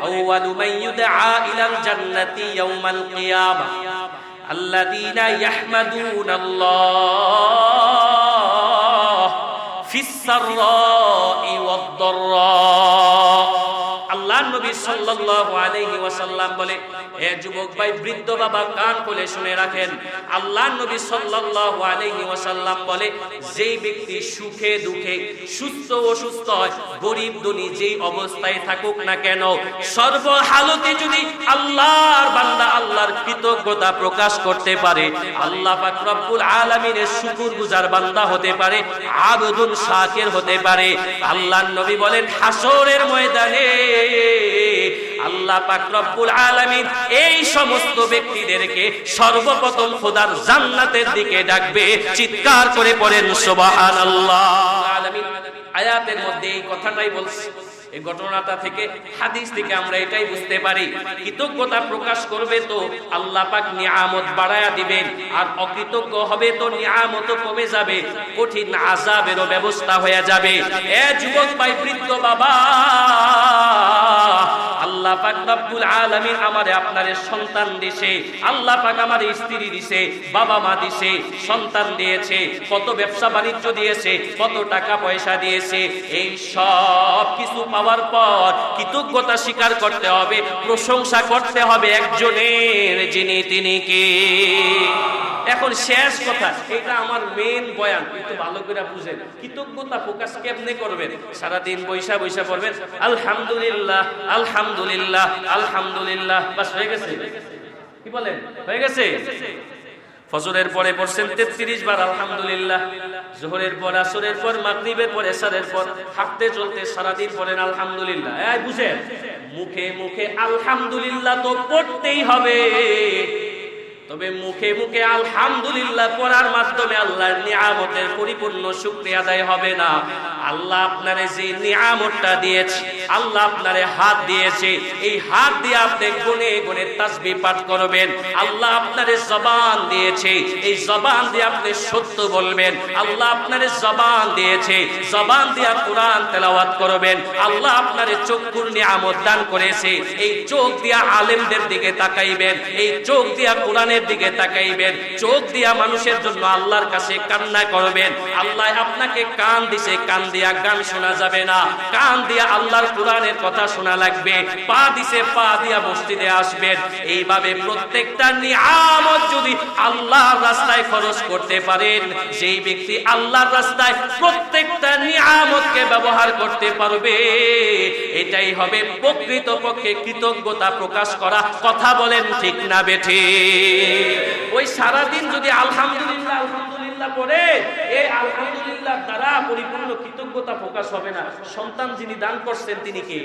আউয়ালু মান ইউদআ ইলাল জান্নাতি ইয়াউমাল কিয়ামাহ আল্লাযীনা ইয়াহমাদুনাল্লাহ ফিস সাররাই ওয়াদ দাররা। আল্লাহর নবী সাল্লাল্লাহু আলাইহি ওয়াসাল্লাম বলে, হে যুবক ভাই, বৃদ্ধ বাবা, কান খুলে শুনে রাখেন। আল্লাহর নবী সাল্লাল্লাহু আলাইহি ওয়াসাল্লাম বলে, যেই ব্যক্তি সুখে দুঃখে, সুস্থ অসুস্থ হয়, গরিব ধনী, যেই অবস্থায় থাকুক না কেন, সর্বহালতে যদি আল্লাহর বান্দা আল্লাহর কৃতজ্ঞতা প্রকাশ করতে পারে, আল্লাহ পাক রব্বুল আলামিনের শুকরগুজার বান্দা হতে পারে, আবদুন শাকির হতে পারে। আল্লাহর নবী বলেন, হাসরের ময়দানে আল্লাহ পাক রব্বুল আলামিন এই সমস্ত ব্যক্তিদেরকে সর্বপ্রথম খোদার জান্নাতের দিকে ডাকবে। চিৎকার করে পড়েন সুবহানাল্লাহ। আলামিন আয়াতের মধ্যে এই কথাটাই বলছে। এই ঘটনাটা থেকে, হাদিস থেকে আমরা এটাই বুঝতে পারি, কৃতজ্ঞতা প্রকাশ করবে তো আল্লাহ পাক নিয়ামত বাড়ায়া দিবেন, আর অকৃতজ্ঞ হবে তো নিয়ামত কমে যাবে, কঠিন আযাবেরও ব্যবস্থা হয়ে যাবে। এ যুবক ভাই, বৃদ্ধ বাবা, আল্লাহ পাক রব্বুল আলামিন আমারে আপনারে সন্তান দিয়েছে, আল্লাহ পাক আমারে স্ত্রী দিয়েছে, বাবা মা দিয়েছে, সন্তান দিয়েছে, কত ব্যবসা বাণিজ্য দিয়েছে, কত টাকা পয়সা দিয়েছে। এই সব কিছু পাওয়ার পর কৃতজ্ঞতা স্বীকার করতে হবে, প্রশংসা করতে হবে একজনের, যিনি তিনি কে। এখন শেষ কথা, এটা আমার মেন বয়ান, একটু ভালো করে বুঝেন। কৃতজ্ঞতা প্রকাশ কেমনে করবেন? সারাদিন বৈশা বৈশা পড়বেন আলহামদুলিল্লাহ আলহামদুলিল্লাহ আলহামদুলিল্লাহ, বাস হয়ে গেছে? কি বলেন, হয়ে গেছে? ফজরের পরে পড়ছেন 33 বার আলহামদুলিল্লাহ, যোহরের পর, আসরের পর, মাগরিবের পর, এশারের পর, হাঁটতে চলতে সারাদিন পড়েন আলহামদুলিল্লাহ। এই বুঝেন, মুখে মুখে আলহামদুলিল্লাহ তো পড়তেই হবে, তবে মুখে মুখে আলহামদুলিল্লাহ পড়ার মাধ্যমে আল্লাহর নিয়ামতের পরিপূর্ণ শুকরিয়া আদায় হবে না। আল্লাহ আপনারে যে নিয়ামতটা দিয়েছে, আল্লাহ আপনারে হাত দিয়েছে, এই হাত দিয়ে আপনি গুনে গুনে তাসবিহ পাঠ করবেন। আল্লাহ আপনারে জবান দিয়েছে, এই জবান দিয়ে আপনি সত্য বলবেন। আল্লাহ আপনারে জবান দিয়েছে, জবান দিয়ে কোরআন তেলাওয়াত করবেন। আল্লাহ আপনারে চক্ষুর নিয়ামত দান করেছে, এই চোখ দিয়ে আলেমদের দিকে তাকাইবেন, এই চোখ দিয়ে কোরআনের দিকে তাকাইবেন, চোখ দিয়া মানুষের জন্য আল্লাহর কাছে কান্না করবেন। আল্লাহ আপনাকে কান দিছে, কান দিয়া গান শোনা যাবে না, কান দিয়া আল্লাহর কোরআনের কথা শোনা লাগবে। পা দিছে, পা দিয়া মসজিদে আসবেন। এইভাবে প্রত্যেকটা নিয়ামত যদি আল্লাহর রাস্তায় খরচ করতে পারেন, যেই ব্যক্তি আল্লাহর রাস্তায় প্রত্যেকটা নিয়ামতকে ব্যবহার করতে পারবে, এটাই হবে প্রকৃতপক্ষে কৃতজ্ঞতা প্রকাশ করা। কথা বলেন ঠিক না বেঠিক? ওই সারাদিন যদি আলহামদুলিল্লাহ আলহামদুলিল্লাহ পড়ে, এই আলহামদুলিল্লাহ দ্বারা পরিপূর্ণ কৃতজ্ঞতা প্রকাশ হবে না। সন্তান যিনি দান করছেন তিনি কে?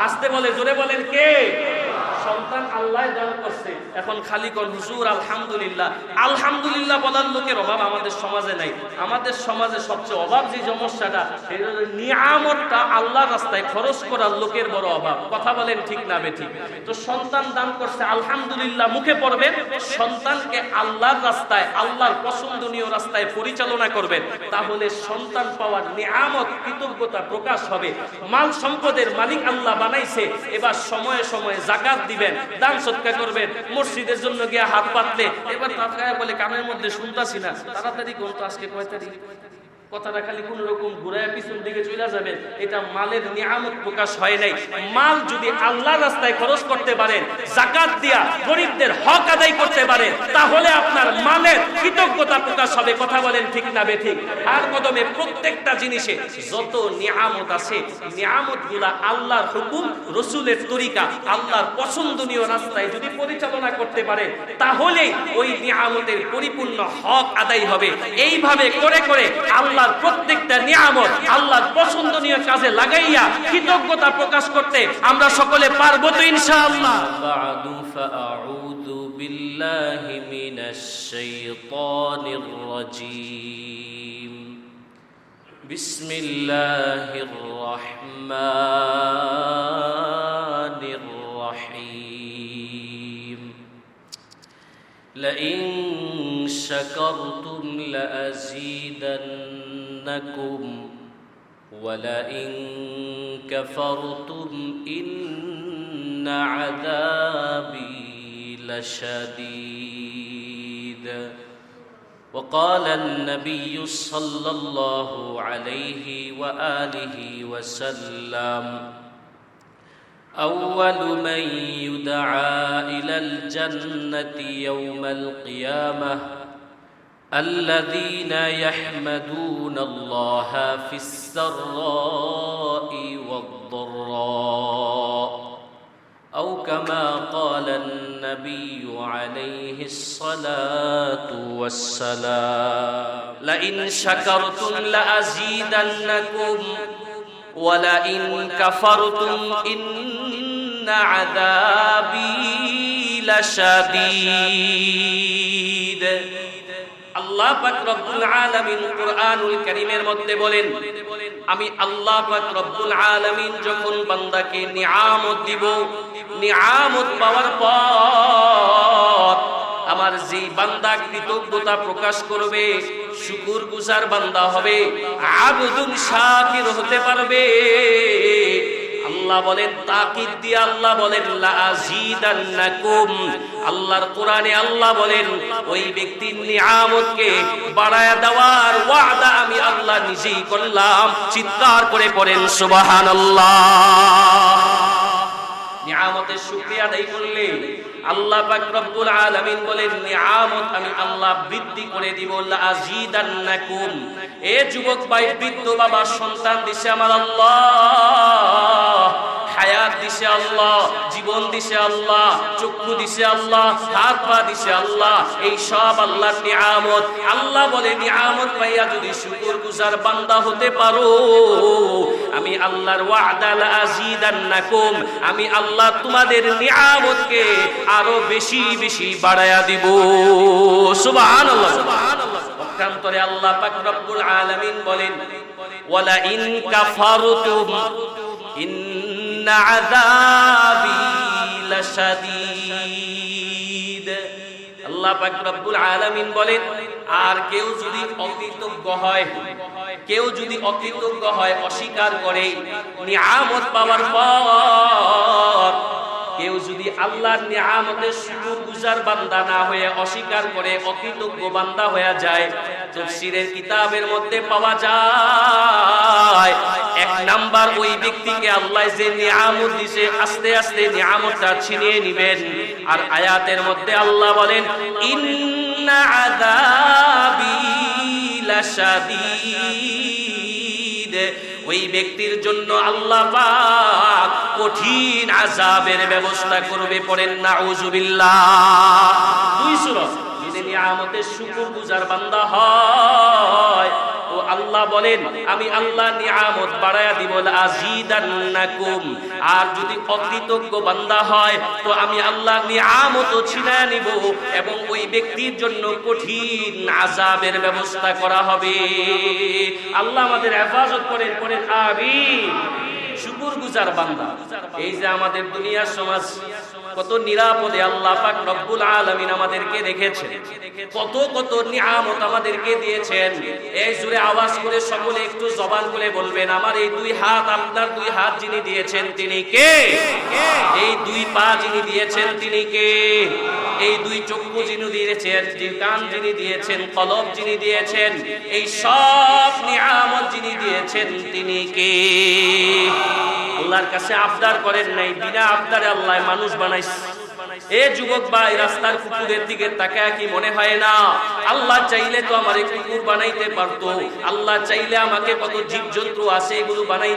আসতে বলে, জোরে বলেন কে? সন্তান আল্লাহ দান করছে। এখন খালি কোন হুজুর আলহামদুলিল্লাহ আলহামদুলিল্লাহ বলার লোকের অভাব আমাদের সমাজে নাই। আমাদের সমাজে সবচেয়ে অভাব যে সমস্যাটা, সেটা হলো নিয়ামতটা আল্লাহর রাস্তায় খরচ করার লোকের বড় অভাব। কথা বলেন ঠিক না বেঠিক? তো সন্তান দান করছে আলহামদুলিল্লাহ মুখে পড়বেন, সন্তানকে আল্লাহর রাস্তায়, আল্লাহর পছন্দনীয় রাস্তায় পরিচালনা করবেন, তাহলে সন্তান পাওয়ার নিয়ামত কৃতজ্ঞতা প্রকাশ হবে। মাল সম্পদের মালিক আল্লাহ বানাইছে, এবার সময়ে সময়ে যাকাত দিবেন, দান সদকা করবেন। মসজিদের জন্য গিয়ে হাত পাতলে এবার তাৎকায় বলে, কানের মধ্যে শুনতাছি না, তাড়াতাড়ি কোন তো, আজকে কয় তারিখ? কথাটা খালি কোন রকম ঘুরায় পিছন দিকে চলে যাবেন, এটা মালের নিয়ামত প্রকাশ হয় নাই। মাল যদি আল্লাহর রাস্তায় খরচ করতে পারেন, যাকাত দিয়া গরিবদের হক আদায় করতে পারেন, তাহলে আপনার মালের কৃতজ্ঞতা প্রকাশ হবে। কথা বলেন ঠিক না বেঠিক? আর কদমে প্রত্যেকটা জিনিসে যত নিয়ামত আছে, নিয়ামতগুলা আল্লাহর হুকুম, রসুলের তরিকা, আল্লাহর পছন্দনীয় রাস্তায় যদি পরিচালনা করতে পারেন, তাহলেই ওই নিয়ামতের পরিপূর্ণ হক আদায় হবে। এইভাবে করে করে আল্লাহ প্রত্যেকটা নিয়ামত আল্লাহর পছন্দনীয় কাজে লাগাইয়া কৃতজ্ঞতা প্রকাশ করতে আমরা সকলে পারবো তো ইনশাআল্লাহ। বা'দু ফাআউযু বিল্লাহি মিনাশ শাইতানির রাজীম। বিসমিল্লাহির রাহমানির রাহিম। লাইন শাকারতুম লাযীদান্নাকুম ওয়া লাইন কাফারতুম ইন্ন عذابي لشديد. وقال النبي صلى الله عليه وآله وسلم: أول من يدعى إلى الجنة يوم القيامة الذين يحمدون الله في السراء والضراء، أو كما قال النبي عليه الصلاة والسلام: لئن شكرتم لأزيدنكم ولئن كفرتم إن عذابي لشديد. আল্লাহ পাক রব্বুল আলামিন কুরআনুল কারীমের মধ্যে বলেন, আমি আল্লাহ পাক রব্বুল আলামিন যখন বান্দাকে নিয়ামত দিব, নিয়ামত পাওয়ার পর আমার যে বান্দা কৃতজ্ঞতা প্রকাশ করবে, শুকরগুজার বান্দা হবে, আবদুন শাকির হতে পারবে, আল্লাহ বলেন, তাকিদ দিয়ে আল্লাহ বলেন লা আযীদান্নাকুম। আল্লাহর কোরআনে আল্লাহ বলেন ওই ব্যক্তির নিয়ামতকে বাড়ায়া দেওয়ার ওয়াদা আমি আল্লাহ নিজেই করলাম। চিৎকার করে পড়েন সুবহানাল্লাহ। নিয়ামতের শুকরিয়া আদায় করলে আল্লাহ পাক রব্বুল আলামিন বলেন নিয়ামত আমি আল্লাহ বৃদ্ধি করে দিব। লা আযীদান্নাকুম। এ যুবক ভাই, বৃদ্ধ বাবা, সন্তান দিছে আমার আল্লাহ, হায়াত দিছে আল্লাহ, জীবন দিছে আল্লাহ, চক্ষু দিছে আল্লাহ, হাত পা দিছে আল্লাহ, এই সব আল্লাহর নিয়ামত। আল্লাহ বলে নিয়ামত পাইয়া যদি শুকরগুজার বান্দা হতে পারো, আমি আল্লাহর ওয়াদা লা আযীদান্নাকুম, আমি আল্লাহ তোমাদের নিয়ামতকে আরো বেশি বেশি বাড়ায়া দিব। সুবহানাল্লাহ, সুবহানাল্লাহ। পক্ষান্তরে আল্লাহ পাক রব্বুল আলামিন বলেন ওয়ালা ইন কাফারতুম ইন্না আযাবি লাশাদীদ। আল্লাহ পাক রব্বুল আলামিন বলেন আর কেউ যদি অকৃতজ্ঞ হয়, কেউ যদি অকৃতজ্ঞ হয়, অস্বীকার করে, নিয়ামত পাওয়ার পর কেউ যদি আল্লাহর নিয়ামতের শুকরগুজার বান্দা না হয়ে অস্বীকার করে অকৃতজ্ঞ বান্দা হয়ে যায়, তাফসীরের কিতাবের মধ্যে পাওয়া যায় এক নাম্বার ওই ব্যক্তিকে আল্লাহ যে নিয়ামত দিয়েছে আস্তে আস্তে নিয়ামতটা ছিনিয়ে নেবেন। আর আয়াতের মধ্যে আল্লাহ বলেন ইন্না আযাবি লাশাদীদ। ওই ব্যক্তির জন্য আল্লাহ পাক কঠিন আযাবের ব্যবস্থা করবে। পড়েন নাউযুবিল্লাহ। দুই সূরা যদি নিয়ামতের শুকরগুজার বান্দা হয় তো আল্লাহ বলেন আমি আল্লাহ নিয়ামত বাড়ায়া দিব, আযীদান্নাকুম। আর যদি অকৃতজ্ঞ বান্দা হয় তো আমি আল্লাহ নিয়ামতও ছিনায় নিব এবং ওই ব্যক্তির জন্য কঠিন আযাবের ব্যবস্থা করা হবে। আল্লাহ আমাদের হেফাজত করেন, পড়েন আমিন। শুকরগুজার বান্দা, এই যে আমাদের দুনিয়ার সমাজ কত নিরাপদে আল্লাহ পাক রব্বুল আলামিন আমাদেরকে রেখেছেন, কত কত নিয়ামত আমাদেরকে দিয়েছেন। এই জোরে আওয়াজ করে সকলে একটু জবান খুলে বলবেন আমার এই দুই হাত, আপনার দুই হাত যিনি দিয়েছেন তিনি কে? এই দুই পা যিনি দিয়েছেন তিনি কে? এই দুই চক্ষু যিনি দিয়েছেন, কান যিনি দিয়েছেন, কলব যিনি দিয়েছেন, এই সব নিয়ামত যিনি দিয়েছেন তিনি কে? আল্লাহর কাছে আবদার করেন নাই, বিনা আবদারে আল্লাহ মানুষ বানাইছে। এ যুবক ভাই, রাস্তার কুকুরের দিকে তাকায় কি মনে হয় না আল্লাহ চাইলে তো আমারে কুকুর বানাইতে পারতো? আল্লাহ চাইলে আমাকে কত জীবজন্তু আছে এগুলো বানাই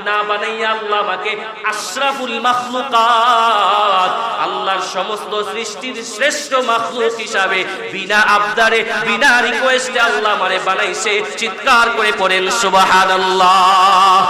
না বানাইয়া আল্লাহ আমাকে আশরাফুল মাখলুকাত, আল্লাহর সমস্ত সৃষ্টির শ্রেষ্ঠ মাখলুক হিসাবে বিনা আবদারে বিনা রিকোয়েস্টে আল্লাহ আমারে বানাইছে। চিৎকার করে পড়েন সুবহানাল্লাহ।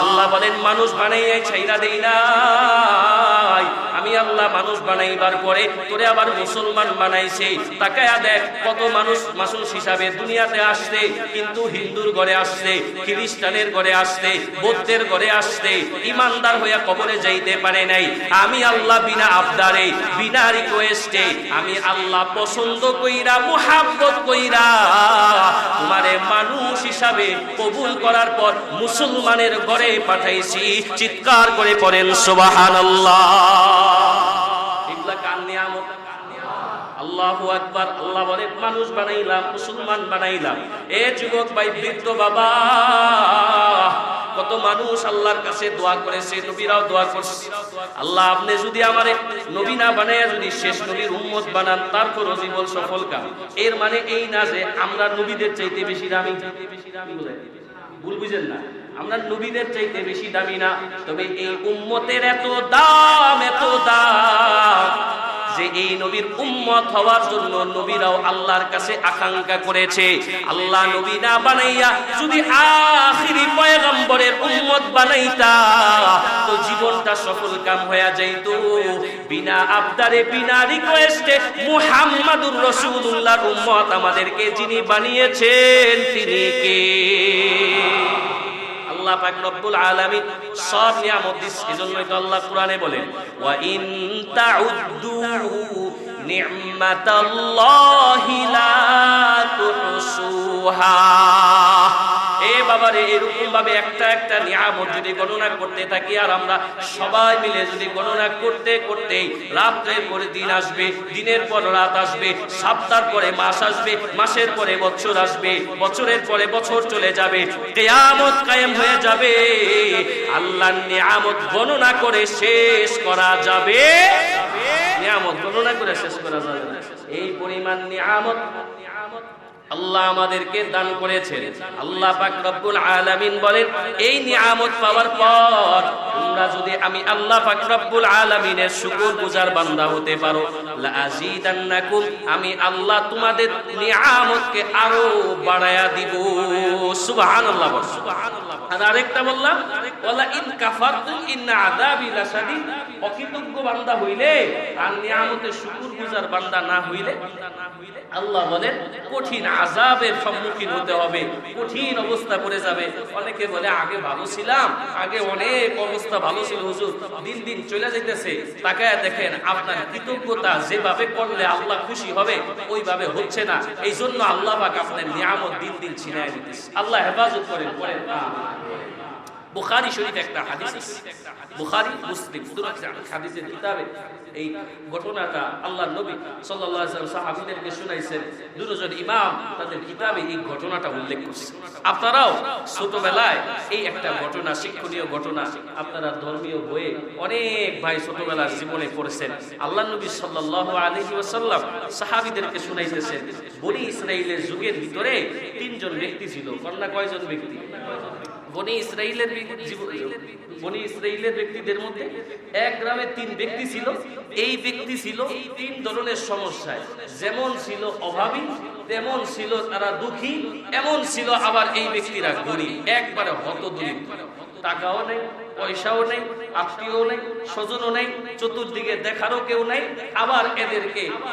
আল্লাহ বলেন মানুষ বানাইয়াই ছাইরা দেই নাই, আমি আল্লাহ মানুষ বানাইবার পরে তোরে আবার মুসলমান বানাইছে। তাকায়া দেখ কত মানুষ মানুষ হিসাবে দুনিয়াতে আসছে, কিন্তু হিন্দুর ঘরে আসছে, খ্রিস্টানের ঘরে আসছে, বৌদ্ধের ঘরে আসছে, ইমানদার হইয়া কবরে যাইতে পারে নাই। আমি আল্লাহ বিনা আবদারে বিনা রিকোয়েস্টে আমি আল্লাহ পছন্দ কইরা মুহাব্বত কইরা তোমারে মানুষ হিসাবে কবুল করার পর মুসলমানের ঘরে পাঠাইছি। চিৎকার করে পড়েন সুবহানাল্লাহ। আকবার। আল্লাহ বলে মানুষ বানাইলাম, মুসলমান বানাইলাম। এ যুবক ভাই, বৃদ্ধ বাবা, কত মানুষ আল্লাহর কাছে দোয়া করেছে, নবীরাও দোয়া করছে, আল্লাহ আপনি যদি আমারে নবী না বানাইয়া যদি শেষ নবীর উম্মত বানান, তারপরও জীবন সফল কাম। এর মানে এই না যে আমরা নবীদের চাইতে বেশি দামি। ভুল বুঝেন না, আমরা নবীদের চাইতে বেশি দামি না। তবে এই উম্মতের এত দাম, এত দাম যে এই নবীর উম্মত হওয়ার জন্য নবীরাও আল্লাহর কাছে আকাঙ্ক্ষা করেছে। আল্লাহ নবী না বানাইয়া যদি আখিরি পয়গম্বরের উম্মত বানাইতা, তো জীবনটা সফল কাম হয়ে যাইতো। বিনা আবদারে, বিনা রিকোয়েস্টে মুহাম্মাদুর রাসূলুল্লাহর উম্মত আমাদেরকে যিনি বানিয়েছেন, তিনি কে? আল্লাহ পাক রব্বুল আলামিন সব নিয়ামত দিয়েছেন। এজন্যই তো আল্লাহ কোরআনে বলেন, ওয়া ইন তাউদ্দু নি'মাতাল্লাহি লা তুহসুহা। এ বাবারে, এরকম ভাবে একটা একটা নিয়ামত যদি গণনা করতে থাকি, আর আমরা সবাই মিলে যদি গণনা করতে করতে রাতের পরে দিন আসবে, দিনের পর রাত আসবে, সপ্তাহের পরে মাস আসবে, মাসের পরে বছর আসবে, বছরের পরে বছর চলে যাবে, কিয়ামত কায়েম হয়ে যাবে। আল্লাহর নিয়ামত গণনা করে শেষ করা যাবে, নিয়ামত গণনা করে শেষ করা যাবে না। এই পরিমাণ নিয়ামত আল্লাহ আমাদেরকে দান করেছেন। আল্লাহ পাক রব্বুল আলামিন বলেন, এই নিয়ামত পাওয়ার পর তোমরা যদি আমি আল্লাহ পাক রব্বুল আলামিনের শুকরগুজার বান্দা হতে পারো, লা আযীদান্নাকুম, আমি আল্লাহ তোমাদের নিয়ামতকে আরো বাড়ায়া দিব। সুবহানাল্লাহ, সুবহানাল্লাহ। আর আরেকটা বললাম, ওয়ালা ইন কাফারতুম ইন্না আযাবি লাশাদীদ, অকৃতজ্ঞ বান্দা হইলে আর নিয়ামতের শুকরগুজার বান্দা না হইলে আল্লাহ বলেন কঠিন আযাবের সম্মুখীন হতে হবে, কঠিন অবস্থা পড়ে যাবে। অনেকে বলে আগে ভালো ছিলাম, আগে অনেক অবস্থা ভালো ছিল হুজুর, দিন দিন চলে যাইতেছে। তাকায়া দেখেন আপনার কৃতজ্ঞতা যেভাবে করলে আল্লাহ খুশি হবে ওইভাবে হচ্ছে না। এই জন্য আল্লাহ পাক আপনার নিয়ামত দিন দিন ছিনায় দিতেছে। আল্লাহ হেফাজত করেন। পড়েন বুখারী শরীফ একটা হাদিস, বুখারী মুসলিম দুটো হাদিসের কিতাবে এই ঘটনাটা আল্লাহর নবী সাল্লাল্লাহু আলাইহি ওয়াসাল্লাম সাহাবীদেরকে শুনাইছেন। দুজন ইমাম তাদের কিতাবে এই ঘটনাটা উল্লেখ করেছেন। আপনারাও ছোটবেলায় এই একটা ঘটনা, শিক্ষণীয় ঘটনা, আপনারা ধর্মীয় বইয়ে অনেক ভাই ছোটবেলার জীবনে পড়েছেন। আল্লাহর নবী সাল্লাল্লাহু আলাইহি ওয়াসাল্লাম সাহাবীদেরকে শুনাইতেছেন, বনি ইসরাইলের যুগের ভিতরে তিনজন ব্যক্তি ছিল। কন্যা কয়জন ব্যক্তি? বনি ইসরাইলের ব্যক্তিদের মধ্যে এক গ্রামে তিন ব্যক্তি ছিল। এই ব্যক্তি ছিল তিন ধরনের সমস্যায়, যেমন ছিল অভাবী, তেমন ছিল তারা দুঃখী, এমন ছিল আবার এই ব্যক্তিরা গরিব, একবারে হতদরিদ্র। টাকাও নেই, পয়সাও নেই, আত্মীয় নেই, স্বজনও নেই, চতুর্দিকে দেখারও কেউ নেই। আবার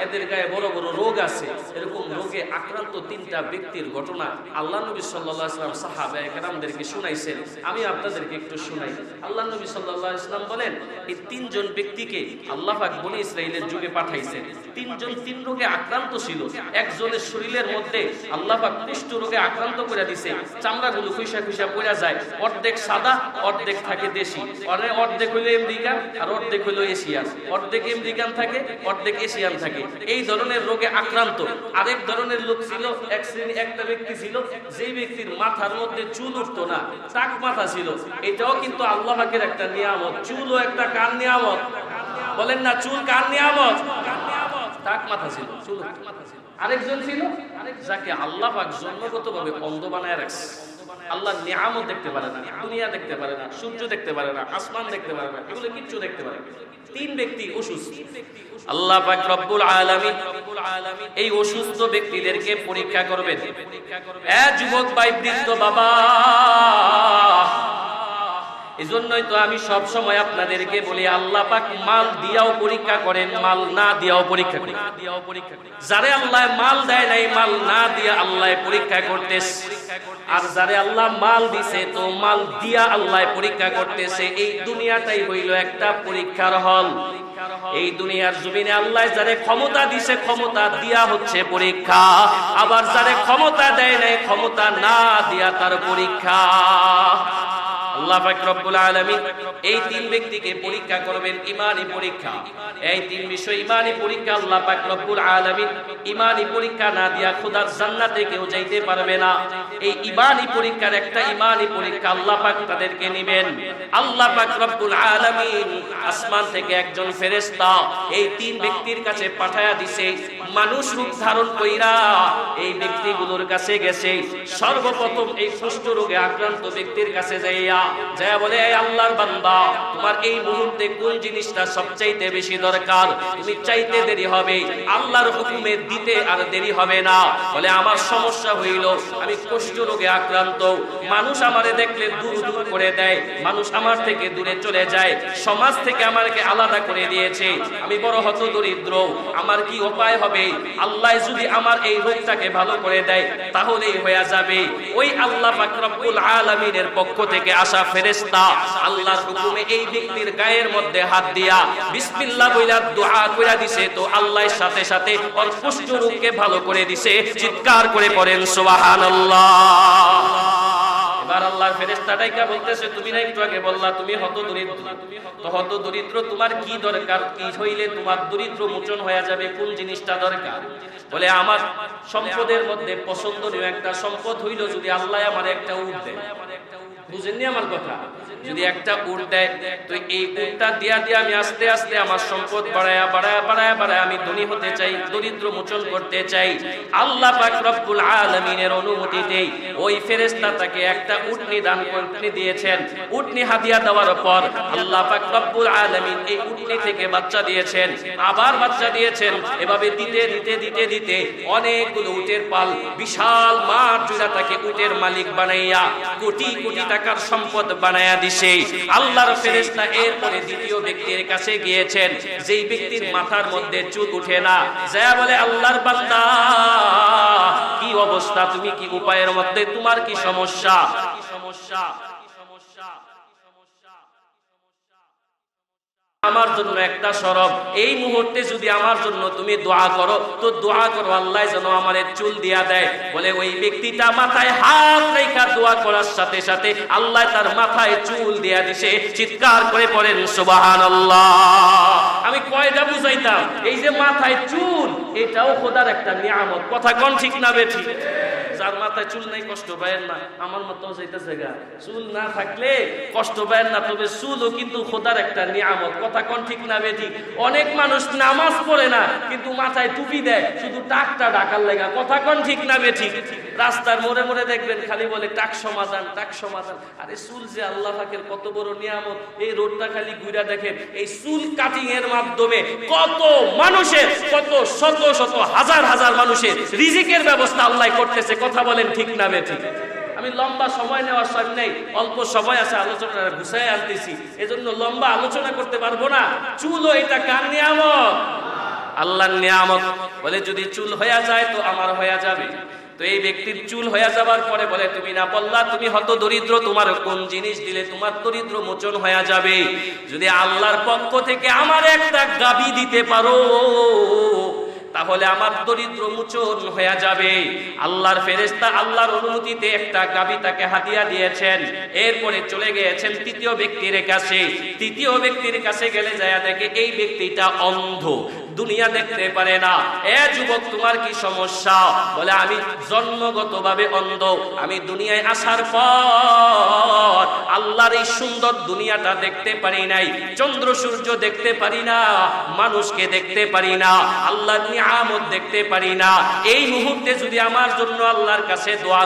এদের গায়ে বড় বড় রোগ আছে। এরকম রোগে আক্রান্ত তিনটা ব্যক্তির ঘটনা আল্লাহ নবী সাল্লাল্লাহু আলাইহি ওয়াসাল্লাম সাহাবায়ে কেরামদেরকে শুনাইছেন। আমি আপনাদেরকে একটু শুনাই। আল্লাহ নবী সাল্লাল্লাহু আলাইহি ওয়াসাল্লাম বলেন, এই তিনজন ব্যক্তিকে আল্লাহ পাক বনি ইসরাইলের যুগে পাঠাইছেন। তিনজন তিন রোগে আক্রান্ত ছিল। একজনের শরীরের মধ্যে আল্লাহ পাক কুষ্ঠ রোগে আক্রান্ত করে দিয়েছে, চামড়াগুলো খুইসা খুইসা পড়া যায়, অর্ধেক সাদা অর্ধেক থাকে দেশি, অর্ধেক হইলো আমেরিকান আর অর্ধেক হইলো এশিয়ান, অর্ধেক আমেরিকান থাকে অর্ধেক এশিয়ান থাকে। এই ধরনের রোগে আক্রান্ত। আরেক ধরনের লোক ছিল, একটা ব্যক্তি ছিল যেই ব্যক্তির মাথার মধ্যে চুল উঠতো না, টাক মাথা ছিল। এটাও কিন্তু আল্লাহ পাকের একটা নিয়ামত। চুলও একটা কার নিয়ামত? বলেন না, চুল কার নিয়ামত? টাক মাথা ছিল, চুল। আরেকজন ছিল যাকে আল্লাহ পাক জন্মগতভাবে অন্ধ বানায় রাখছে। আল্লাহর নিয়ামত দেখতে পারে না, দুনিয়া দেখতে পারে না, সূর্য দেখতে পারে না, আসমান দেখতে পারে না, এগুলো কিচ্ছু দেখতে পারে না। তিন ব্যক্তি অসুস্থ। আল্লাহ পাক রব্বুল আলামিন এই অসুস্থ ব্যক্তিদেরকে পরীক্ষা করবেন। এ যুবক ভাই, বৃদ্ধ বাবা, এজন্যই তো আমি সব সময় আপনাদেরকে বলি, আল্লাহ পাক মাল দিয়াও পরীক্ষা করেন, মাল না দিয়াও পরীক্ষা করেন। যারে আল্লাহ মাল দেয় নাই, মাল না দিয়া আল্লাহ পরীক্ষা করতেছে। আর যারে আল্লাহ মাল দিছে, তো মাল দিয়া আল্লাহ পরীক্ষা করতেছে। এই দুনিয়াটাই হইল একটা পরীক্ষার হল। এই দুনিয়ার জমিনে আল্লাহ যারে ক্ষমতা দিছে, ক্ষমতা দিয়া হচ্ছে পরীক্ষা। আবার যারে ক্ষমতা দেয় নাই, ক্ষমতা না দিয়া তার পরীক্ষা। আল্লাহ পাক রব্বুল আলামিন এই তিন ব্যক্তিকে পরীক্ষা করবেন, ঈমানি পরীক্ষা। এই তিন বিষয় ঈমানি পরীক্ষা। আল্লাহ পাক রব্বুল আলামিন ঈমানি পরীক্ষা না দিয়া খোদার জান্নাতে কেউ যাইতে পারবে না। এই ঈমানি পরীক্ষার একটা ঈমানি পরীক্ষা আল্লাহ পাক তাদেরকে নেবেন। আল্লাহ পাক রব্বুল আলামিন আসমান থেকে একজন ফেরেশতা এই তিন ব্যক্তির কাছে পাঠায়া দিছে। মানুষ রূপ ধারণ কইরা এই ব্যক্তিগুলোর কাছে গেছে। সর্বপ্রথম এই কুষ্ঠ রোগে আক্রান্ত ব্যক্তির কাছে যাইয়া বলে, এই আল্লাহর বান্দা, তোমার এই মুহূর্তে কোন জিনিসটা সবচাইতে বেশি দরকার? তুমি চাইতে দেরি হবে, আল্লাহর হুকুমে দিতে আর দেরি হবে না। বলে, আমার সমস্যা হইল, আমি কুষ্ঠ রোগে আক্রান্ত। মানুষ আমারে দেখলে দূর দূর করে দেয়, মানুষ আমার থেকে দূরে চলে যায়, সমাজ থেকে আমাকে আলাদা করে দিয়েছে, আমি বড় হতদরিদ্র। আমার কি উপায় হবে? আল্লাহ যদি আমার এই রোগটাকে ভালো করে দেয় তাহলেই হয়ে যাবে। ওই আল্লাহ পাক রব্বুল আলামিনের পক্ষ থেকে আসা ফেরেশতা আল্লাহর হুকুমে এই ব্যক্তির গায়ের মধ্যে হাত দিয়া বিসমিল্লাহ বইলা দোয়া কইরা দিছে, তো আল্লাহর সাথে সাথে ওর কুষ্ঠ রোগকে ভালো করে দিছে। চিৎকার করে পড়েন সুবহানাল্লাহ। এবার আল্লাহর ফেরেশতাটাই কা বলতেছে, তুমি না একটু আগে বললা তুমি হতদরিদ্র, তো হতদরিদ্র তোমার কি দরকার? কি হইলে তোমার দরিদ্র মোচন হয়ে যাবে? কোন জিনিসটা দরকার? বলে, আমার সম্পদের মধ্যে পছন্দনীয় একটা সম্পদ হইল যদি আল্লাহ আমার একটা উট দেয়। বুঝেননি আমার কথা? যদি একটা উট দেয়, তো এই উটটা দিয়া দিয়া আমি আস্তে আস্তে আমার সম্পদ বাড়ায়া বাড়ায়া বাড়ায়া বাড়ায়া আমি ধনী হতে চাই, দরিদ্র মোচন করতে চাই। আল্লাহ পাক রব্বুল আলামিনের অনুমতিতে ওই ফেরেশতা তাকে একটা উটনি দান করে দিয়েছেন। উটনি হাদিয়া দেওয়ার পর আল্লাহ পাক রব্বুল আলামিন এই উটনি থেকে বাচ্চা দিয়েছেন, আবার বাচ্চা দিয়েছেন। এভাবে দিতে দিতে দিতে দিতে অনেকগুলো উটের পাল, বিশাল মাঠ জুড়ে তাকে উটের মালিক বানাইয়া কোটি কোটি টাকার সম্পদ বানায়া দিছে। আল্লাহর ফেরেশতা এরপরে দ্বিতীয় ব্যক্তির কাছে গিয়েছেন, যেই ব্যক্তির মাথার মধ্যে চুল উঠে না, যা বলে, আল্লাহর বান্দা, কি অবস্থা? তুমি কি উপায়ের মধ্যে? তোমার কি সমস্যা? আমার জন্য একটা সরব, এই মুহূর্তে যদি আমার জন্য তুমি দোয়া করো, তো দোয়া করো আল্লাহ যেন আমারে চুল দিয়া দেয়। বলে, ওই ব্যক্তিটা মাথায় হাত রেখা দোয়া করার সাথে সাথে আল্লাহ তার মাথায় চুল দিয়া দিছে। চিৎকার করে পড়েন সুবহানাল্লাহ। আমি কয়টা বুঝাইতাম, এই যে মাথায় চুল, এটাও খোদার একটা নিয়ামত। কথা কোন ঠিক না বেঠিক? যার মাথায় চুল নাই কষ্ট পায়েন না, আমার মতো যাইতেছে গা। চুল না থাকলে কষ্ট পায়েন না, তবে চুলও কিন্তু খোদার একটা নিয়ামত। কথা কোন ঠিক না বেঠিক? অনেক মানুষ নামাজ পড়ে না, কিন্তু মাথায় টুপি দেয় শুধু টাকটা ঢাকার লাগা। কথা কোন ঠিক না বেঠিক? রাস্তার মোড়ে মোড়ে দেখবেন খালি বলে টাক সমাধান, টাক সমাধান। আরে চুল যে আল্লাহ পাকের কত বড় নিয়ামত, এই রোডটা খালি ঘুরা দেখেন, এই চুল কাটিং এর মাধ্যমে কত মানুষের, কত শত শত হাজার হাজার মানুষের রিজিকের ব্যবস্থা আল্লাহ করতেছে। কথা বলেন ঠিক না বেঠিক? আমি লম্বা সময় নেওয়ার সময় নেই, অল্প সময় আছে, আলোচনা গুছাই আনতেছি, এজন্য লম্বা আলোচনা করতে পারবো না। চুলও এটা কার নিয়ামত? আল্লাহর নিয়ামত। বলে, যদি চুল হয়ে যায় তো আমার হয়ে যাবে। তো এই ব্যক্তির চুল হয়ে যাবার পরে বলে, তুমি না বললা তুমি হত দরিদ্র, তোমার কোন জিনিস দিলে তোমার দরিদ্র মোচন হয়ে যাবে? যদি আল্লাহর পক্ষ থেকে আমার একটা গাবি দিতে পারো তাহলে আমার দরিদ্র মোচন হয়ে যাবে। আল্লাহর ফেরেশতা আল্লাহর অনুমতিতে একটা গাবি তাকে হাদিয়া দিয়েছেন। এরপরে চলে গিয়েছেন তৃতীয় ব্যক্তির কাছে। তৃতীয় ব্যক্তির কাছে গেলে যায় দেখে এই ব্যক্তিটা অন্ধ, দুনিয়া দেখতে পারে না। এ যুবক, তোমার কি সমস্যা? বলে, আমি জন্মগতভাবে অন্ধ। আমি দুনিয়ায় আসার পর আল্লাহর এই সুন্দর দুনিয়াটা দেখতে পারি নাই, চন্দ্র সূর্য দেখতে পারি না, মানুষকে দেখতে পারি না, আল্লাহর নিয়ামত দেখতে পারি না। এই মুহূর্তে যদি আমার জন্য আল্লাহর কাছে দোয়া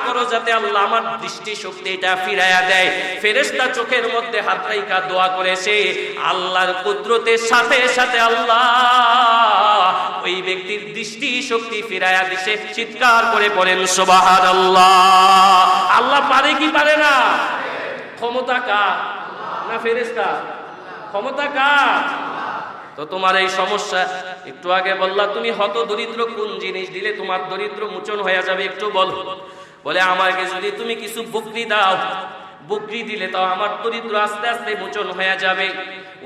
করো যাতে আল্লাহ আমার দৃষ্টি শক্তিটা ফিরাইয়া দেয়। ফেরেশতা চোখের মধ্যে হাত রাইখা দোয়া করেছে, আল্লাহর কুদরতের সাথে সাথে আল্লাহ ওই ব্যক্তির দৃষ্টি শক্তি ফিরাইয়া দিছে। চিৎকার করে পড়েন সুবহানাল্লাহ। আল্লাহ পারে কি পারে না? ক্ষমতা কার? না ফেরেশতা? ক্ষমতা কার? তো তোমার এই সমস্যা, একটু আগে বললা তুমি হত দরিদ্র, কোন জিনিস দিলে তোমার দরিদ্র মোচন হয়ে যাবে একটু বলো। বলে, আমাকে যদি তুমি কিছু বকরি দাও, বকরি দিলে তাও আমার দরিদ্র আস্তে আস্তে মোচন হয়ে যাবে।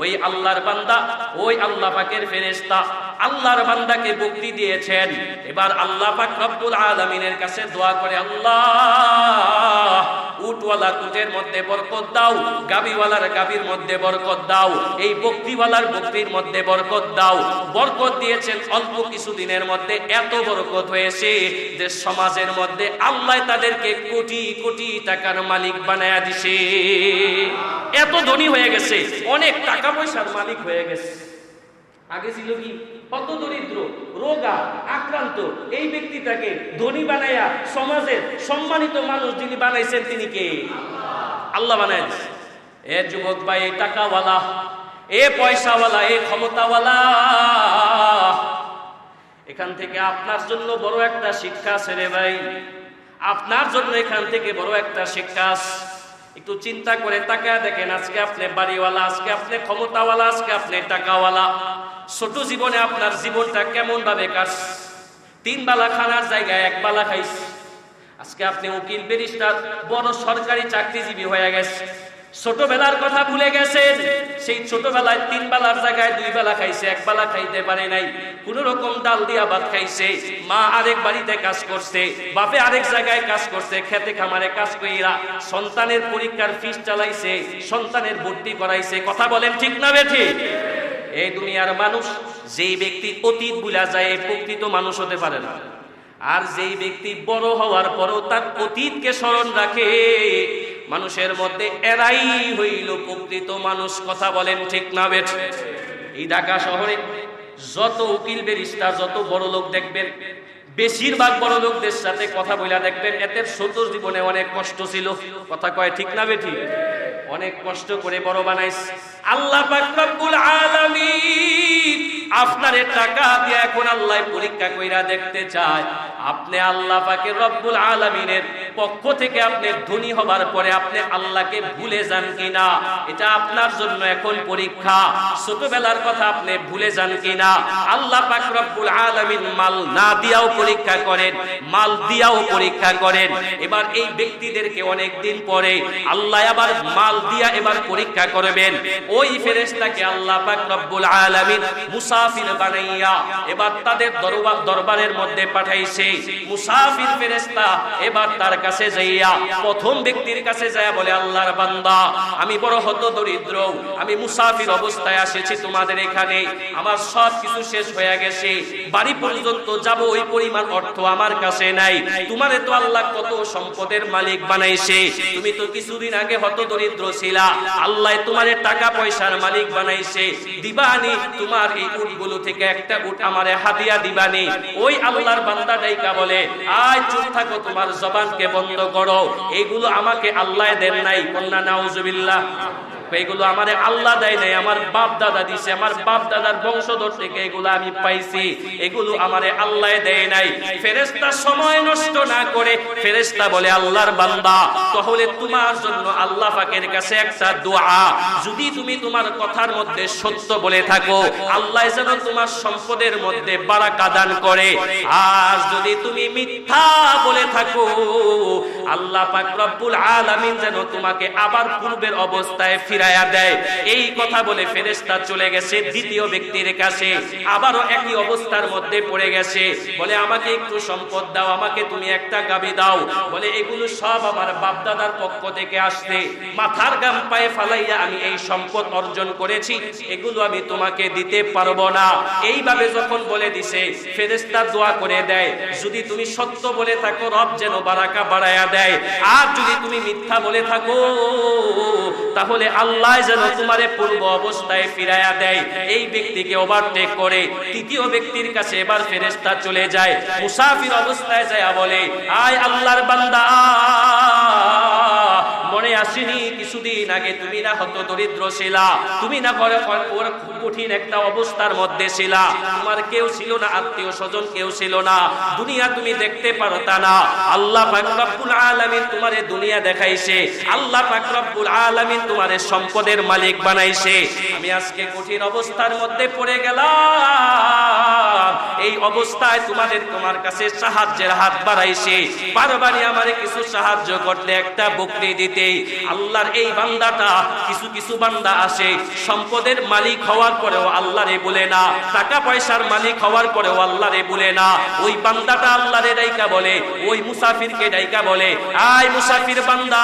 ওই আল্লাহর বান্দা, ওই আল্লাহ পাকের ফেরেশতা আল্লাহর বান্দাকে বকরি দিয়েছেন। এবার আল্লাহ পাক রব্বুল আলামিনের কাছে দোয়া করে, আল্লাহ উটওয়ালার উটের মধ্যে বরকত দাও, গাভীওয়ালার গাভীর মধ্যে বরকত দাও, এই বকরিওয়ালার বকরির মধ্যে বরকত দাও। বরকত দিয়েছেন অল্প কিছুদিনের মধ্যে এত বরকত হয়েছে যে সমাজের মধ্যে আল্লাহ তাদেরকে কোটি কোটি টাকার মালিক বানায়া দিছে। এত ধনী হয়ে গেছে, অনেক টাকা পয়সার মালিক হয়ে গেছে। আগে ছিল কি কত দরিদ্র রোগা আক্রান্ত, এই ব্যক্তিটাকে ধনী বানায়া সমাজের সম্মানিত মানুষ যিনি বানাইছেন তিনি কে? আল্লাহ বানায় দিয়েছে। এ যুবক ভাই, এই টাকাওয়ালা, এ পয়সাওয়ালা, এ ক্ষমতাওয়ালা, এখান থেকে আপনার জন্য বড় একটা শিক্ষা আছে রে ভাই, আপনার জন্য এখান থেকে বড় একটা শিক্ষা আছে। একটু চিন্তা করে তাকায় দেখেন, আজকে আপনি বাড়িওয়ালা, আজকে আপনি ক্ষমতাওয়ালা, আজকে আপনি টাকাওয়ালা, ছোট জীবনে আপনার জীবনটা কেমন ভাবে কাটছে? 3 বেলা খানার জায়গায় 1 বেলা খাইছে। আজকে আপনি উকিল ব্যারিস্টার বড় সরকারি চাকরিজীবী হয়ে গেছে, ছোটবেলার কথা ভুলে গেছেন। সেই ছোটবেলায় 3 বেলার জায়গায় 2 বেলা খাইছে, 1 বেলা খাইতে পারে নাই, কোন রকম ডাল দিয়া ভাত খাইছে। মা আরেক বাড়িতে কাজ করছে, বাপে আরেক জায়গায় কাজ করছে, খেতে খামারে কাজ কইরা সন্তানের পরীক্ষার ফিস চালাইছে, সন্তানের ভর্তি করাইছে। কথা বলেন ঠিক না বেঠিক? এই দুনিয়ার মানুষ যেই ব্যক্তি অতীত ভুলা যায় প্রকৃত মানুষ হতে পারে না, আর যেই ব্যক্তি বড় হওয়ার পরও তার অতীতকে স্মরণ রাখে মানুষের মধ্যে এরাই হইল প্রকৃত মানুষ। কথা বলেন ঠিক না বেঠিক? এই ঢাকা শহরে যত উকিল ব্যারিস্টার, যত বড় লোক দেখবেন, বেশিরভাগ বড় লোকদের সাথে কথা বইলা দেখবেন এদের ছোট জীবনে অনেক কষ্ট ছিল। কথা কয় ঠিক না বেঠিক? অনেক কষ্ট করে বড় বানাইছে আল্লাহ পাক রব্বুল আলামিন। আপনারে টাকা দিয়ে এখন আল্লাহ পরীক্ষা কইরা দেখতে চায় আপনি আল্লাহ পাকের রব্বুল আলামিনের পক্ষ থেকে আপনি ধনী হবার পরে আপনি আল্লাহকে ভুলে যান কিনা, এটা আপনার জন্য এখন পরীক্ষা। ছোটবেলার কথা আপনি ভুলে যান কিনা। আল্লাহ পাক রব্বুল আলামিন মাল না দিয়াও পরীক্ষা করেন, মাল দিয়াও পরীক্ষা করেন। এবার এই ব্যক্তিদেরকে অনেক দিন পরে আল্লাহ আবার মাল দিয়া এবার পরীক্ষা করবেন। ওই ফেরেশতাকে আল্লাহ পাক রব্বুল আলামিন মুসাফির বানাইয়া এবার তাদের দরবারের মধ্যে পাঠাইছে। মুসাফির ফেরেশতা এবার তার কাছে যাইয়া প্রথম ব্যক্তির কাছে যাইয়া বলে, আল্লাহর বান্দা, আমি বড় হত দরিদ্র, আমি মুসাফির অবস্থায় এসেছি তোমাদের এখানে, আমার সব কিছু শেষ হয়ে গেছে, বাড়ি পর্যন্ত যাব ওই পরিমাণ অর্থ আমার কাছে নাই। তোমারে তো আল্লাহ কত সম্পদের মালিক বানাইছে, তুমি তো কিছুদিন আগে হত দরিদ্র ছিলা, আল্লাহ তোমারে টাকা পয়সার মালিক বানাইছে, দিবানি তোমার এই উটগুলো থেকে একটা উট আমারে হাদিয়া দিবানি। ওই আল্লাহর বান্দা ডাইকা বলে, আয় চুপ থাকো, তোমার জবানকে বন্ধ করো, এইগুলো আমাকে আল্লাহ দেন নাই। কন্যা নাউজুবিল্লাহ। এগুলো আমারে আল্লাহ দেয় নাই, আমার বাপ দাদা দিছে, আমার বাপ দাদার বংশধর থেকে এগুলো আমি পাইছি, এগুলো আমারে আল্লাহ দেয় নাই। ফেরেশতা সময় নষ্ট না করে ফেরেশতা বলে, আল্লাহর বান্দা, তাহলে তোমার জন্য আল্লাহ পাকের কাছে একটা দোয়া, যদি তুমি তোমার কথার মধ্যে সত্য বলে থাকো আল্লাহ যেন তোমার সম্পদের মধ্যে বারাকা দান করে, আর যদি তুমি মিথ্যা বলে থাকো আল্লাহ পাক রব্বুল আলামিন যেন তোমাকে আবার পূর্বের অবস্থায় ফিরাইয়া দেয়। এই কথা বলে ফেরেশতা চলে গেছে দ্বিতীয় ব্যক্তির কাছে, আবারও একই অবস্থার মধ্যে পড়ে গেছে। বলে, আমাকে একটু সম্পদ দাও, আমাকে তুমি একটা গাবি দাও। বলে, এগুলো সব আমার বাপ দাদার পক্ষ থেকে আসছে, মাথার গাম পায়ে ফালাইয়া আমি এই সম্পদ অর্জন করেছি, এগুলো আমি তোমাকে দিতে পারবো না। এইভাবে যখন বলে দিছে, ফেরেশতা দোয়া করে দেয়, যদি তুমি সত্য বলে থাকো রব যেন বারাকা বাড়ায়া দেয়, আর যদি তুমি মিথ্যা বলে থাকো তাহলে আল্লাহ যেন তোমারে পূর্ব অবস্থায় ফিরাইয়া দেয়। এই ব্যক্তিকে ওভারটেক করে তৃতীয় ব্যক্তির কাছে এবার ফেরেশতা চলে যায়, মুসাফির অবস্থায় যায় বলে, আয় আল্লাহর বান্দা, মনে আসেনি কিছুদিন আগে তুমি না হত দরিদ্র ছিলা, তুমি না ঘরে কঠিন একটা অবস্থার মধ্যে ছিলা, তোমার কেউ ছিল না, আত্মীয় স্বজন কেউ ছিল না, দুনিয়া তুমি দেখতে পারতা না, আল্লাহ পাক রব্বুল আলামিন তোমারে দুনিয়া দেখাইছে, আল্লাহ পাক রব্বুল আলামিন তোমারে সম্পদের মালিক বানাইছে, আমি আজকে কঠিন অবস্থার মধ্যে পড়ে গেলাম, এই অবস্থায় তোমার কাছে সাহায্যের হাত বাড়াইছে, পারবানি আমারে কিছু সাহায্য করতে, একটা বকরি দিতে। আল্লাহর এই বান্দাটা কিছু কিছু বান্দা আসে সম্পদের মালিক হওয়ার পরেও আল্লাহরে বলে না, টাকা পয়সার মালিক হওয়ার পরেও আল্লাহরে বলে না। ওই বান্দাটা আল্লাহরে ডাইকা বলে, ওই মুসাফিরকে ডাইকা বলে, আয় মুসাফির বান্দা,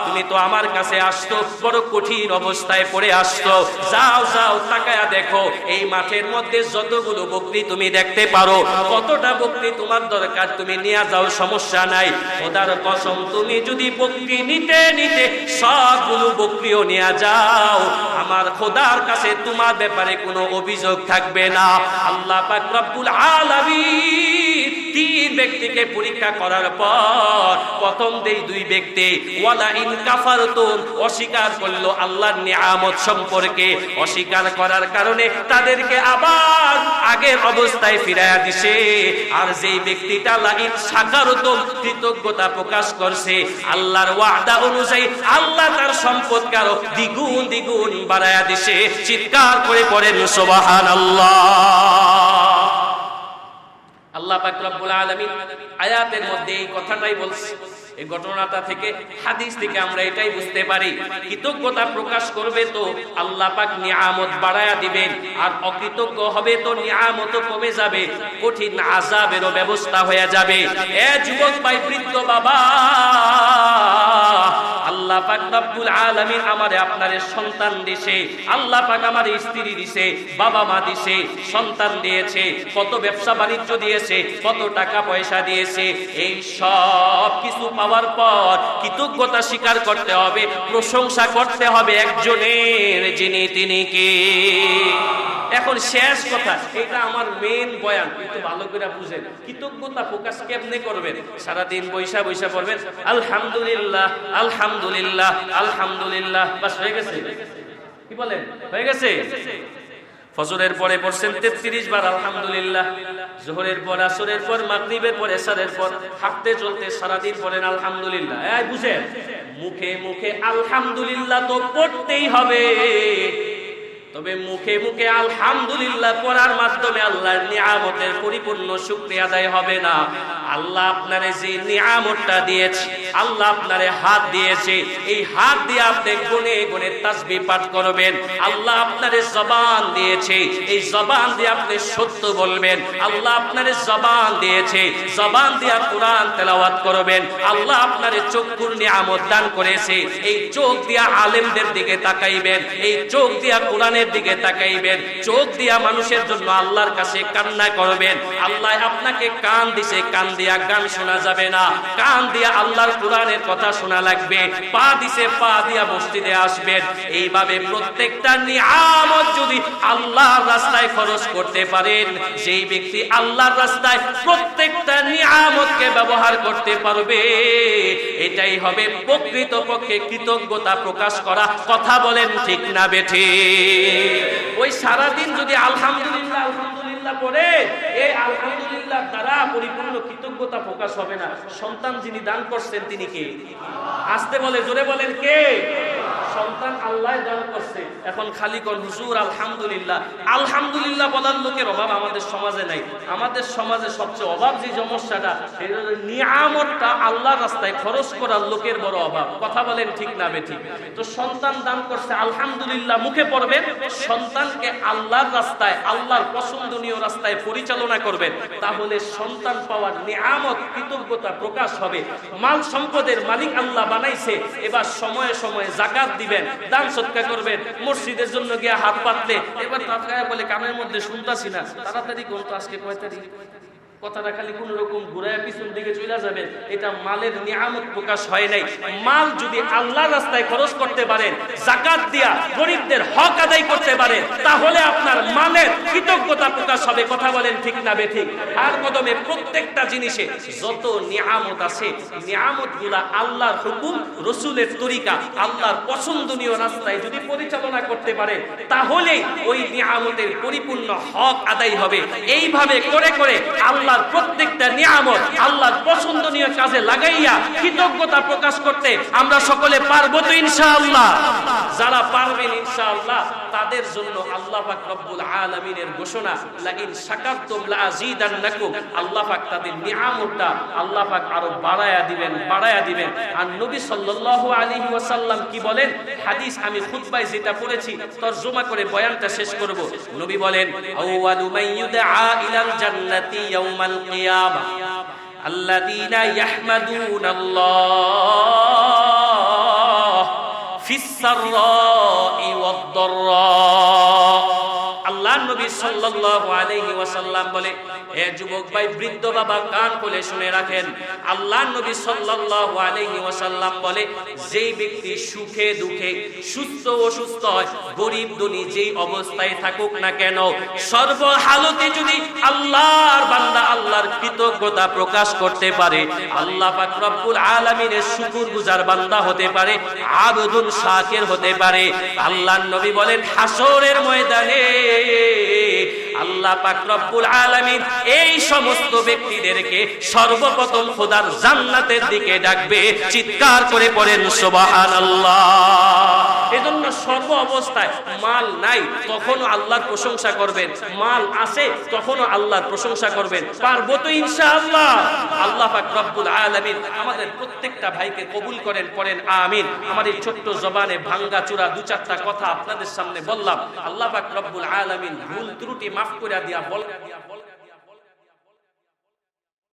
তুমি তো আমার কাছে আসতো বড় কঠিন অবস্থায় পড়ে আসতো, যাও যাও তাকায়া দেখো এই মাঠের মধ্যে যতগুলো বকরি তুমি দেখতে পারো, কতটা বকরি তোমার দরকার তুমি নিয়ে যাও, সমস্যা নাই। খোদার কসম তুমি যদি বকরি নিতে নিতে সবগুলো বকরিও নিয়ে যাও, আমার খোদার কাছে তোমার ব্যাপারে কোনো অভিযোগ থাকবে না। আল্লাহ পাক রব্বুল আলামিন তিন ব্যক্তিকে পরীক্ষা করার পর প্রথম দেই দুই ব্যক্তি ওয়ালা ইন কাফারতুম, অস্বীকার করলো আল্লাহর নিয়ামত সম্পর্কে, অস্বীকার করার কারণে তাদেরকে আবার আগের অবস্থায় ফিরাইয়া দিছে। আর যেই ব্যক্তিটা লা ইন শাকারতুম, কৃতজ্ঞতা প্রকাশ করছে আল্লাহর ওয়াদা অনুযায়ী, আল্লাহ তার সম্পদকে আরো দ্বিগুণ দ্বিগুণ বাড়াইয়া দিছে। চিৎকার করে পড়েন সুবহানাল্লাহ। আল্লাহ পাক রব্বুল আলামিন আয়াতের মধ্যে এই কথাটাই বলছে। এই ঘটনাটা থেকে হাদিস থেকে আমরা এটাই বুঝতে পারি, কৃতজ্ঞতা প্রকাশ করবে তো আল্লাহ পাক নিয়ামত বাড়ায়া দিবেন, আর অকৃতজ্ঞ হবে তো নিয়ামত কমে যাবে, কঠিন আযাবেরও ব্যবস্থা হয়ে যাবে। এ যুবক ভাই, বৃদ্ধ বাবা, আল্লাহ পাক রব্বুল আলামিন আমারে আপনারে সন্তান দিয়েছে, আল্লাহ পাক আমারে স্ত্রী দিয়েছে, বাবা মা দিয়েছে, সন্তান দিয়েছে, কত ব্যবসা বাণিজ্য দিয়েছে, কত টাকা পয়সা দিয়েছে। এই সব কিছু পাওয়ার পর কৃতজ্ঞতা স্বীকার করতে হবে, প্রশংসা করতে হবে একজনের, যিনি তিনি কে। এখন শেষ কথা, এটা আমার মেন বয়ান, একটু ভালো করে বুঝেন। কৃতজ্ঞতা প্রকাশ কেমনে করবেন? সারাদিন বৈশা বৈশা পড়বেন আলহামদুলিল্লাহ আলহামদুলিল্লাহ আলহামদুলিল্লাহ, বাস হয়ে গেছে? কি বলেন, হয়ে গেছে? ফজরের পরে পড়ছেন 33 বার আলহামদুলিল্লাহ, যোহরের পর, আসরের পর, মাগরিবের পর, এশারের পর, হাঁটতে চলতে সারাদিন পড়েন আলহামদুলিল্লাহ। এই বুঝেন, মুখে মুখে আলহামদুলিল্লাহ তো পড়তেই হবে, তবে মুখে মুখে আলহামদুলিল্লাহ পড়ার মাধ্যমে আল্লাহর নিয়ামতের পরিপূর্ণ শুকরিয়া আদায় হবে না। আল্লাহ আপনারে যে নিয়ামতটা দিয়েছে, আল্লাহ আপনারে হাত দিয়েছে, এই হাত দিয়ে আপনি গুনে গুনে তাসবিহ পাঠ করবেন। আল্লাহ আপনারে জবান দিয়েছে, এই জবান দিয়ে আপনি সত্য বলবেন। আল্লাহ আপনারে জবান দিয়েছে, জবান দিয়ে কোরআন তেলাওয়াত করবেন। আল্লাহ আপনারে চক্ষুর নিয়ামত দান করেছে, এই চোখ দিয়ে আলেমদের দিকে তাকাইবেন, এই চোখ দিয়ে কোরআনের দিকে তাকাইবেন, চোখ দিয়া মানুষের জন্য আল্লাহর কাছে কান্না করবেন। আল্লাহ আপনাকে কান দিছে, কান দিয়া গান শোনা যাবে না, কান দিয়া আল্লাহর কোরআনের কথা শোনা লাগবে। পা দিছে, পা দিয়া মসজিদে আসবেন। এইভাবে প্রত্যেকটা নিয়ামত যদি আল্লাহর রাস্তায় খরচ করতে পারেন, যেই ব্যক্তি আল্লাহর রাস্তায় প্রত্যেকটা নিয়ামতকে ব্যবহার করতে পারবে, এটাই হবে প্রকৃতপক্ষে কৃতজ্ঞতা প্রকাশ করা। কথা বলেন ঠিক না বেঠিক? ওই সারাদিন যদি আলহামদুলিল্লাহ আলহামদুলিল্লাহ পড়ে, এই আলহামদুলিল্লাহ দ্বারা পরিপূর্ণ কৃতজ্ঞতা প্রকাশ হবে না। সন্তান যিনি দান করছেন তিনি কে? আসতে বলে, জোরে বলেন কে? সন্তান আল্লাহ দান করছে। এখন খালি কোন হুজুর আলহামদুলিল্লাহ আলহামদুলিল্লাহ বলার লোকের অভাব আমাদের সমাজে নাই। আমাদের সমাজে সবচেয়ে অভাব যে সমস্যাটা, সেটা হলো নিয়ামতটা আল্লাহর রাস্তায় খরচ করার লোকের বড় অভাব। কথা বলেন ঠিক না বেঠিক? তো সন্তান দান করছে আলহামদুলিল্লাহ মুখে পড়বেন, সন্তানকে আল্লাহর রাস্তায়, আল্লাহর পছন্দনীয় রাস্তায় পরিচালনা করবেন, তাহলে সন্তান পাওয়ার নিয়ামত কৃতজ্ঞতা প্রকাশ হবে। মাল সম্পদের মালিক আল্লাহ বানাইছে, এবার সময়ে সময়ে যাকাত দিবেন, দান সদকা করবেন। মসজিদের জন্য গিয়ে হাত পাতলে এবার তাৎকায় বলে কানের মধ্যে শুনতাছি না, তাড়াতাড়ি কোন তো আজকে কয় তারিখ, কথাটা খালি কোন রকম ঘুরায় পিছন দিকে চলে যাবেন, এটা মালের নিয়ামত প্রকাশ হয় নাই। মাল যদি আল্লাহর রাস্তায় খরচ করতে পারেন, যাকাত দিয়া গরিবদের হক আদায় করতে পারেন, তাহলে আপনার মালের কৃতজ্ঞতা প্রকাশ হবে। কথা বলেন ঠিক না বেঠিক? আর কদমে প্রত্যেকটা জিনিসে যত নিয়ামত আছে, নিয়ামতগুলা আল্লাহর হুকুম, রসুলের তরিকা, আল্লাহর পছন্দনীয় রাস্তায় যদি পরিচালনা করতে পারেন, তাহলেই ওই নিয়ামতের পরিপূর্ণ হক আদায় হবে। এইভাবে করে করে আল্লাহ আল্লাহর প্রত্যেকটা নিয়ামত আল্লাহর পছন্দনীয় কাজে লাগাইয়া কৃতজ্ঞতা প্রকাশ করতে আমরা সকলে পারবো তো ইনশাআল্লাহ? যারা পারবেন ইনশাআল্লাহ তাদের জন্য আল্লাহ পাক রব্বুল আলামিনের ঘোষণা, লা ইন শাকারতুম লা আযীদান্নাকুম। আল্লাহ পাক তাদের নিয়ামতটা আল্লাহ পাক আরো বাড়ায়া দিবেন। আর নবী সাল্লাল্লাহু আলাইহি ওয়াসাল্লাম কি বলেন? হাদিস আমি খুতবায় যেটা পড়েছি তরজমা করে বয়ানটা শেষ করব। নবী বলেন, আউয়ালু মান ইউদআ ইলাল জান্নাতি ইয়াউমাল কিয়ামা আল্লাযীনা ইয়াহমাদুনাল্লাহ ফিস সাররাই ওয়াদ দাররা। আল্লাহর নবী সাল্লাল্লাহু আলাইহি ওয়াসাল্লাম বলে, হে যুবক ভাই, বৃদ্ধ বাবা, কান খুলে শুনে রাখেন। আল্লাহর নবী সাল্লাল্লাহু আলাইহি ওয়াসাল্লাম বলে, যেই ব্যক্তি সুখে দুঃখে, সুস্থ অসুস্থ হয়, গরিব ধনী যেই অবস্থায় থাকুক না কেন, সর্বহালতে যদি আল্লাহর বান্দা আল্লাহর কৃতজ্ঞতা প্রকাশ করতে পারে, আল্লাহ পাক রব্বুল আলামিনের শুকরগুজার বান্দা হতে পারে, আবদুন শাকির হতে পারে। আল্লাহর নবী বলেন, হাসরের ময়দানে আল্লাহ পাক রব্বুল আলামিন এই সমস্ত ব্যক্তিদেরকে সর্বপ্রথম খোদার জান্নাতের দিকে ডাকবে। চিৎকার করে পড়েন সুবহানাল্লাহ। এজন্য সর্ব অবস্থায় মাল নাই তখনও আল্লাহর প্রশংসা করবেন, মাল আছে তখনও আল্লাহর প্রশংসা করবেন। পারবো তো ইনশাআল্লাহ? আল্লাহ পাক রব্বুল আলামিন আমাদের প্রত্যেকটা ভাইকে কবুল করেন, পড়েন আমিন। আমার এই ছোট্ট জবানে ভাঙ্গা চূড়া দু চারটা কথা আপনাদের সামনে বললাম। আল্লাহ পাক রব্বুল আলামিন ভুল ত্রুটি মাফ করে দিয়া বল